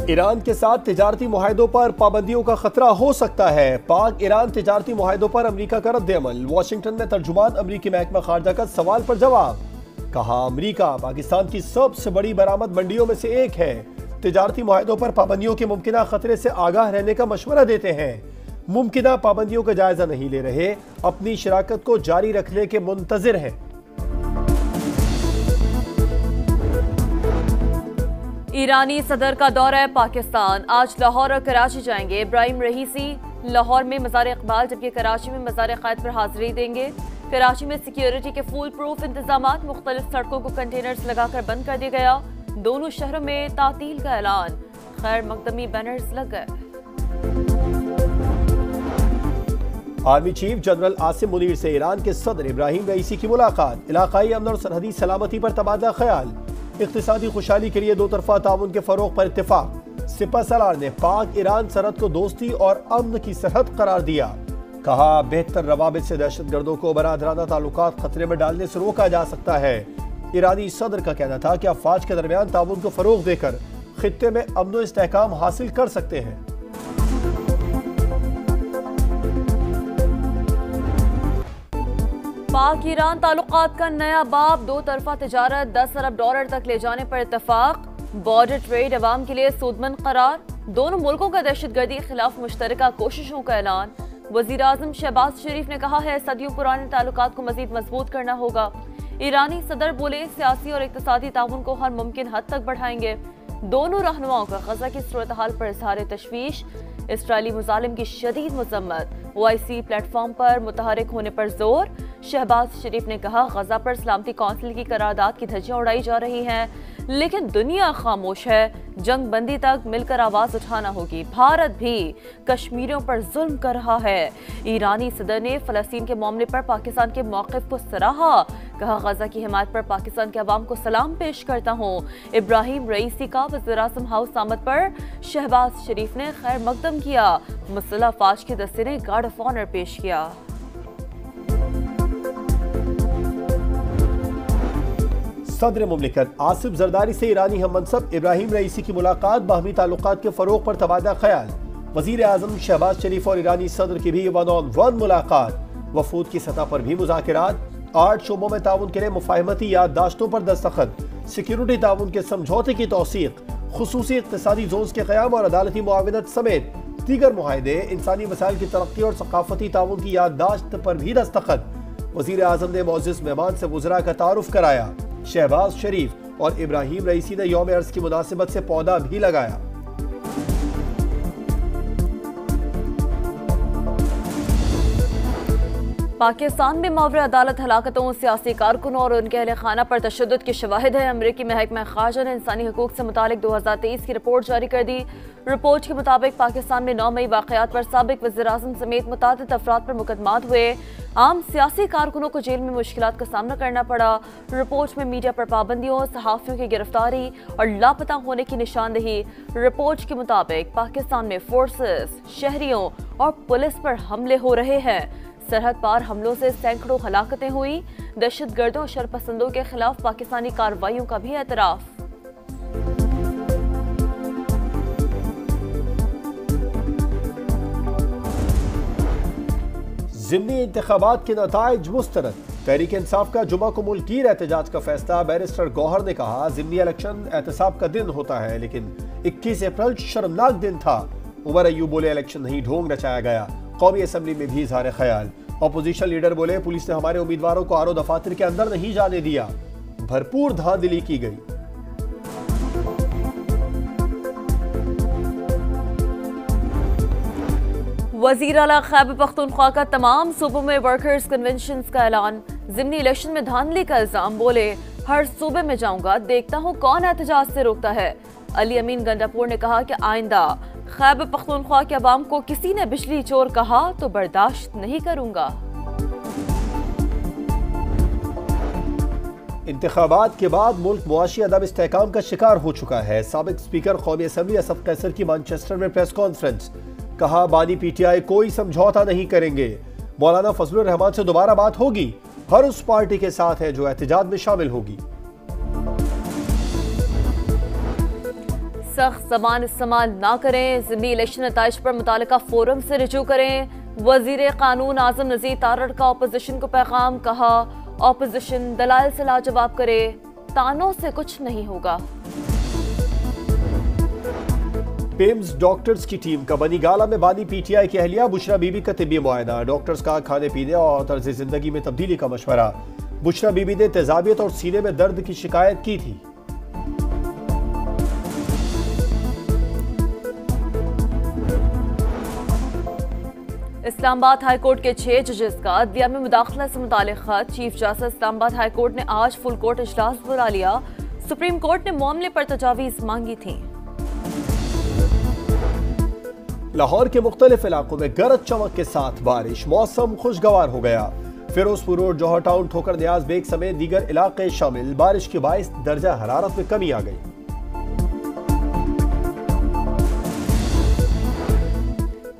Iran के साथ तिजारती मुआहदों पर पाबंदियों का खतरा हो सकता है। पाक ईरान तिजारती मुआहदों पर अमरीका का रद्द-ए-अमल। वाशिंगटन में तर्जुमान अमरीकी महकमा खारजा का सवाल पर जवाब। कहा, अमरीका पाकिस्तान की सबसे बड़ी बरामद मंडियों में से एक है। तिजारती मुआहदों पर पाबंदियों के मुमकिना खतरे से आगाह रहने का मशवरा देते हैं। मुमकिना पाबंदियों का जायजा नहीं ले रहे, अपनी शराकत को जारी रखने के मुंतजिर हैं। ईरानी सदर का दौरा है पाकिस्तान। आज लाहौर और कराची जाएंगे। इब्राहिम रईसी लाहौर में मज़ार इकबाल जबकि कराची में मज़ार क़ायद पर हाजिरी देंगे। कराची में सिक्योरिटी के फुल प्रूफ इंतजामात, मुख्तलिफ सड़कों को कंटेनर्स लगाकर बंद कर दिया गया। दोनों शहरों में तातील का ऐलान, खैर मकदमी बैनर्स लग गए। Army chief general Asim Munir से ईरान के सदर इब्राहिम रईसी की मुलाकात। इलाकाई अमन और सरहदी सलामती पर तबादला ख्याल। इक्तिसादी खुशहाली के लिए दो तरफा ताउन के फरोग पर इत्तेफाक। सिपह सलार ने पाक ईरान सरहद को दोस्ती और अमन की सरहद करार दिया। कहा, बेहतर रवाबित से दहशतगर्दों को बरादराना ताल्लुकात खतरे में डालने से रोका जा सकता है। ईरानी सदर का कहना था कि अफवाज के दरमियान ताउन को फरोग देकर खित्ते में अमन व इस्तेहकाम हासिल कर सकते हैं। पाक ईरान ताल्लुकात का नया बाब, दो तरफा तिजारत $10 अरब तक ले जाने पर इत्तफाक। बॉर्डर ट्रेड अवाम के लिए सूदमंद करार। दोनों मुल्कों का दहशतगर्दी के खिलाफ मुश्तरका कोशिशों का ऐलान। वजीर आजम शहबाज शरीफ ने कहा है, सदियों पुराने ताल्लुकात को मजीद मजबूत करना होगा। ईरानी सदर बोले, सियासी और इक्तिसादी ताउन को हर मुमकिन हद तक बढ़ाएंगे। दोनों रहनुमाओं का गजा की सूरत हाल पर इजहार तशवीश। इसराइली मुजालिम की शदीद मजम्मत। OIC प्लेटफॉर्म पर मुतहरिक होने पर जोर। शहबाज शरीफ ने कहा, गजा पर सलामती कौंसिल की करारदाद की धज्जियां उड़ाई जा रही हैं, लेकिन दुनिया खामोश है। जंग बंदी तक मिलकर आवाज उठाना होगी। भारत भी कश्मीरियों पर जुल्म कर रहा है। ईरानी सदर ने फलस्तीन के मामले पर पाकिस्तान के मौक़िफ़ को सराहा। कहा, गजा की हिमायत पर पाकिस्तान के अवाम को सलाम पेश करता हूँ। इब्राहिम रईसी का वज़ीर आज़म हाउस आमद पर शहबाज शरीफ ने खैर मकदम किया। मुसल्लह फ़ौज के दस्ते ने गार्ड ऑफ ऑनर पेश किया। सदर मुमलिकत आसिफ जरदारी से ईरानी हम मनसब इब्राहिम रईसी की मुलाकात। बाहमी ताल्लुकात के फरोग पर तबादला ख्याल। वजीर आजम शहबाज शरीफ और ईरानी सदर की भी 1-on-1 मुलाकात। वफूद की सतह पर भी मुज़ाकिरात। 8 शोबों में ताउन के लिए मुफाहमती याददाश्तों पर दस्तखत। सिक्योरिटी ताउन के समझौते की तौसीक। खुसूसी इक्तिसादी जोन्स के क़याम और अदालती मुआविनत समेत दीगर मुआहदे। इंसानी वसाइल की तरक्की और सकाफती ताउन की याददाश्त पर भी दस्तखत। वजीर आजम ने मोअज़्ज़िज़ मेहमान से वज़रा का तारुफ कराया। शहबाज शरीफ और इब्राहिम रईसी ने यौम अर्ज़ की मुनासिबत से पौधा भी लगाया। पाकिस्तान में मावरे अदालत हलाकतों, सियासी कारकुनों और उनके अहले खाना पर तशद्दुद की शवाहिद है। अमरीकी महकमा खारजा ने इंसानी हकूक से मुतालिक 2023 की रिपोर्ट जारी कर दी। रिपोर्ट के मुताबिक पाकिस्तान में 9 मई वाक़यात पर साबिक वज़ीर आज़म समेत मुतादिद अफराद पर मुकदमात हुए। आम सियासी कारकुनों को जेल में मुश्किलात का सामना करना पड़ा। रिपोर्ट में मीडिया पर पाबंदियों, सहाफ़ियों की गिरफ्तारी और लापता होने की निशानदेही। रिपोर्ट के मुताबिक पाकिस्तान में फोर्सेस, शहरियों और पुलिस पर हमले हो रहे हैं। सरहद पार हमलों से सैकड़ों हलाकतें हुई। दहशतगर्दों और शरपसंदों के खिलाफ पाकिस्तानी कार्रवाइयों का भी एतराफ़। ज़िमनी इंतखाबात के नताइज मुस्तरद। तहरीक इंसाफ का जुमा को मुल्कीर एहतजाज का फैसला। बैरिस्टर गौहर ने कहा, ज़िमनी इलेक्शन एहतसाब का दिन होता है, लेकिन 21 अप्रैल शर्मनाक दिन था। उमर अय्यूब बोले, इलेक्शन नहीं, ढोंग रचाया गया। कौमी असम्बली में भी इज़हार ख्याल। अपोजिशन लीडर बोले, पुलिस ने हमारे उम्मीदवारों को आरो दफातर के अंदर नहीं जाने दिया। भरपूर धांधली की गई। वज़ीर आला खैबर पख्तूनख्वा का तमाम सूबों में वर्कर्स कन्वेंशन का ऐलान। ज़िमनी इलेक्शन में धांधली का इल्जाम। बोले, हर सूबे में जाऊंगा, देखता हूँ कौन एहतजाज से रोकता है। अली अमीन गंडापुर ने कहा कि आइंदा खैबर पख्तूनख्वा के अवाम को किसी ने बिजली चोर कहा तो बर्दाश्त नहीं करूंगा। इंतखाबात के बाद मुल्क मुआशी अदम इस्तेहकाम का शिकार हो चुका है। साबिक स्पीकर कौमी असम्बली असद कैसर की मैनचेस्टर में प्रेस कॉन्फ्रेंस। कहा, बानी PTI कोई समझौता नहीं करेंगे। मौलाना फजलुर रहमान से दोबारा बात होगी। हर उस पार्टी के साथ है जो एहतजाज में शामिल होगी। सख्त ज़बान इस्तेमाल ना करें, ज़िमनी इलेक्शन नताइज पर मुतालिका फोरम से रिजू करें। वज़ीर कानून आज़म नज़ीर तारड़ का अपोजिशन को पैगाम, कहा अपोजिशन दलाल से लाजवाब करे, तानों से कुछ नहीं होगा। पेम्स डॉक्टर्स की टीम का बनीगाला में बानी पीटीआई की अहलिया बुशरा बीबी का तिब्बी मुआयना, डॉक्टर्स का खाने पीने और तर्ज जिंदगी में तब्दीली का मशवरा। बुशरा बीबी ने तेजाबियत और सीने में दर्द की शिकायत की थी। इस्लामाबाद हाई कोर्ट के 6 जजेस का अदलिया में मुदाखला से मुताल्लिक खत, chief justice Islamabad high court ने आज फुल कोर्ट इजलास बुला लिया। सुप्रीम कोर्ट ने मामले पर तजावीज मांगी थी। लाहौर के मुख्तलिफ इलाकों में गरज चमक के साथ बारिश, मौसम खुशगवार हो गया। फिरोजपुर रोड, जौहर टाउन, ठोकर न्याज बेग समेत दीगर इलाके शामिल। बारिश के बाइस दर्जा हरारत में कमी आ गई।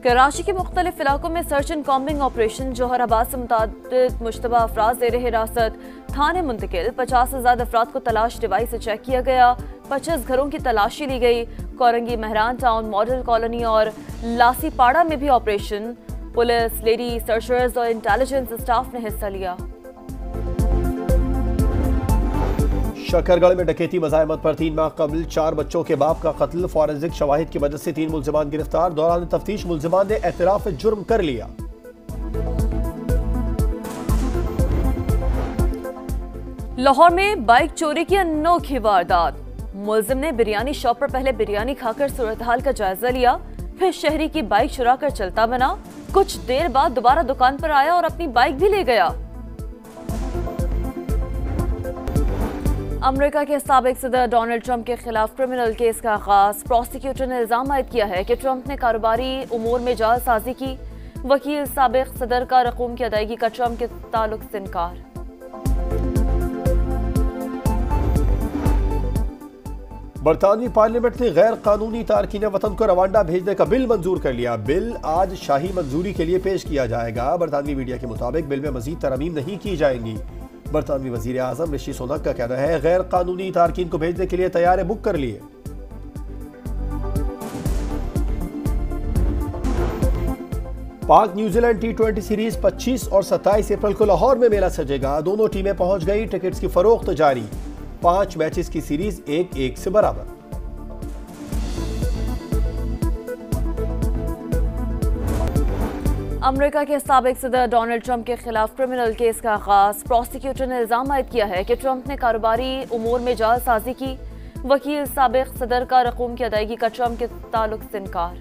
कराची के मुख्तलिफ इलाकों में search and combing operation, Jauharabad से मुतादिद मुश्तबा अफराद ज़ेर हिरासत, थाने मुंतकिल। 50 से ज्यादा अफराद को तलाश डिवाइस से चेक किया गया। 25 घरों की तलाशी ली गई। कोरंगी, महरान टाउन, मॉडल कॉलोनी और लासीपाड़ा में भी ऑपरेशन। पुलिस, लेडी सर्चर्स और इंटेलिजेंस स्टाफ ने हिस्सा लिया। शकरगढ़ में डकैती मज़ाहमत पर 3 माह कबल 4 बच्चों के बाप का कत्ल, फॉरेंसिक शवाहिद की मदद से 3 मुल्जिमान गिरफ्तार। दौरान तफ्तीश मुल्जिमान ने एतराफ जुर्म कर लिया। लाहौर में बाइक चोरी की अनोखी वारदात, मुल्जिम ने बिरयानी शॉप पर पहले बिरयानी खाकर सूरत हाल का जायजा लिया, फिर शहरी की बाइक चुरा कर चलता बना। कुछ देर बाद दोबारा दुकान पर आया और अपनी बाइक भी ले गया। अमेरिका के साबिक सदर डोनाल्ड ट्रंप के खिलाफ क्रिमिनल केस का आगाज, प्रोसिक्यूटर ने इल्जाम आयद किया है कि ट्रंप ने कारोबारी उमूर में जालसाजी की। वकील, साबिक सदर का रकूम की अदायगी का ट्रंप के ताल्लुक से इनकार। बरतानवी पार्लियामेंट ने गैर कानूनी तारकीन वतन को रवांडा भेजने का बिल मंजूर कर लिया। बिल आज शाही मंजूरी के लिए पेश किया जाएगा। बरतानवी मीडिया के मुताबिक बिल में मजीद तरमीम नहीं की जाएंगी। बरतानवी वजीर आजम ऋषि सुनक का कहना है गैर कानूनी तारकीन को भेजने के लिए तैयार बुक कर लिए। पाक न्यूजीलैंड T20 सीरीज 25 और 27 अप्रैल को लाहौर में मेला सजेगा। दोनों टीमें पहुंच गई, टिकट्स की फरोख्त जारी। 5 मैचेस की सीरीज 1-1 से बराबर। अमेरिका के साबिक सदर डोनाल्ड ट्रंप के खिलाफ क्रिमिनल केस का आगाज, प्रोसिक्यूटर ने इल्जाम आयद किया है कि ट्रंप ने कारोबारी उमूर में जालसाजी की। वकील, साबिक सदर का रकूम की अदायगी का ट्रंप के ताल्लुक से इनकार।